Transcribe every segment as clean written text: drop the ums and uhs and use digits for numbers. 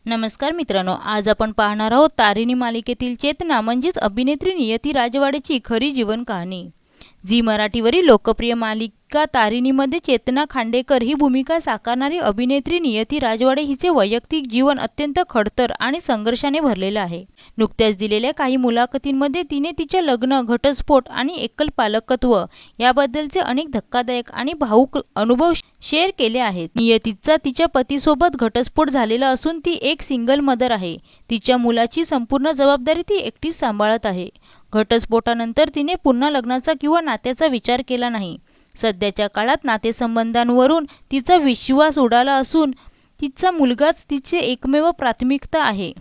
नमस्कार मित्रांनो, आज आपण पाहणार आहोत तारिणी मालिकेतील चेतना म्हणजेच अभिनेत्री नियती राजवाडेची खरी जीवन कहाणी। झी मराठीवरील लोकप्रिय मालिका तारिणीमध्ये चेतना खांडेकर ही भूमिका साकारणारी अभिनेत्री नियती राजवाडे हिचे वैयक्तिक जीवन अत्यंत खडतर आणि संघर्षाने भरलेले आहे। नुकत्याच दिलेल्या काही मुलाखतींमध्ये तिने तिच्या लग्न, घटस्फोट आणि एकल पालकत्व याबद्दलचे अनेक धक्कादायक आणि भावूक अनुभव शेअर केले आहेत। नियतीचा तिच्या पतीसोबत घटस्फोट झालेला असून ती एक सिंगल मदर आहे। तिच्या मुलाची संपूर्ण जबाबदारी ती एकटीच सांभाळत आहे। घटस्फोटानंतर तिने पुन्हा लग्नाचा किंवा नात्याचा विचार केला नाही। सध्याच्या काळात नातेसंबंधांवरून तिचा विश्वास उडाला असून तिचा मुलगाच तिची एकमेव प्राथमिकता आहे।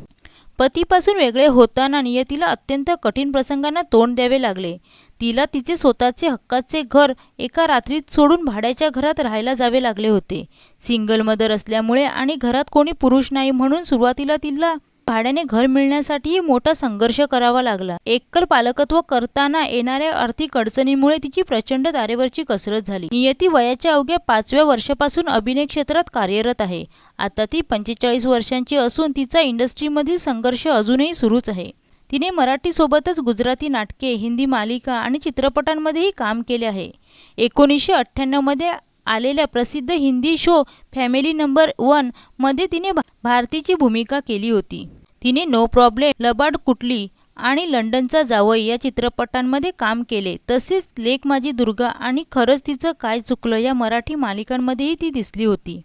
पतीपासून वेगळे होताना नियतीला अत्यंत कठीण प्रसंगांना तोंड द्यावे लागले। तिला तिचे स्वतःचे हक्काचे घर एका रात्रीत सोडून भाड्याच्या घरात राहायला जावे लागले होते। सिंगल मदर असल्यामुळे आणि घरात कोणी पुरुष नाही म्हणून सुरुवातीला तिला भाड्याने घर मिळण्यासाठीही मोठा संघर्ष करावा लागला। एकल पालकत्व करताना येणाऱ्या आर्थिक अडचणींमुळे तिची प्रचंड तारेवरची कसरत झाली। नियती वयाच्या अवघ्या 5व्या वर्षापासून अभिनय क्षेत्रात कार्यरत आहे। आता ती 45 वर्षांची असून तिचा इंडस्ट्रीमधील संघर्ष अजूनही सुरूच आहे। तिने मराठीसोबतच गुजराती नाटके, हिंदी मालिका आणि चित्रपटांमध्येही काम केले आहे। 1998 मध्ये आलेल्या प्रसिद्ध हिंदी शो फॅमिली नंबर 1 मध्ये तिने भारतीची भूमिका केली होती। तिने नो प्रॉब्लेम, लबाड कुटली आणि लंडनचा जावई या चित्रपटांमध्ये काम केले। तसेच लेक माझी दुर्गा आणि खरंच तिचं काय चुकलं या मराठी मालिकांमध्येही ती दिसली होती।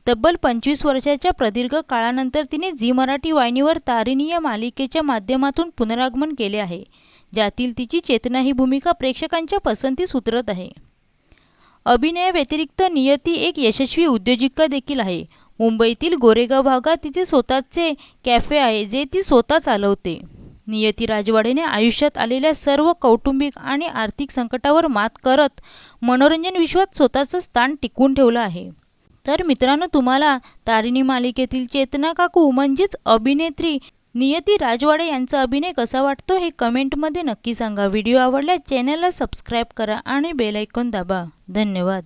तब्बल 25 वर्षाच्या प्रदीर्घ काळानंतर तिने झी मराठी वाहिनीवर तारिणी या मालिकेच्या माध्यमातून पुनरागमन केले आहे, ज्यातील तिची चेतना ही भूमिका प्रेक्षकांच्या पसंतीस उतरत आहे। अभिनयाव्यतिरिक्त नियती एक यशस्वी उद्योजिका देखील आहे। मुंबईतील गोरेगाव भागात तिचे स्वतःचे कॅफे आहे, जे ती स्वतः चालवते। नियती राजवाडेने आयुष्यात आलेल्या सर्व कौटुंबिक आणि आर्थिक संकटावर मात करत मनोरंजन विश्वात स्वतःचं स्थान टिकवून ठेवलं आहे। तर मित्रांनो, तुम्हाला तारिणी मालिकेतील चेतना काकू म्हणजेच अभिनेत्री नियती राजवाडे यांचा अभिनय कसा वाटतो हे कमेंटमध्ये नक्की सांगा। व्हिडिओ आवडल्यास चॅनलला सबस्क्राईब करा आणि बेल आयकॉन दाबा। धन्यवाद।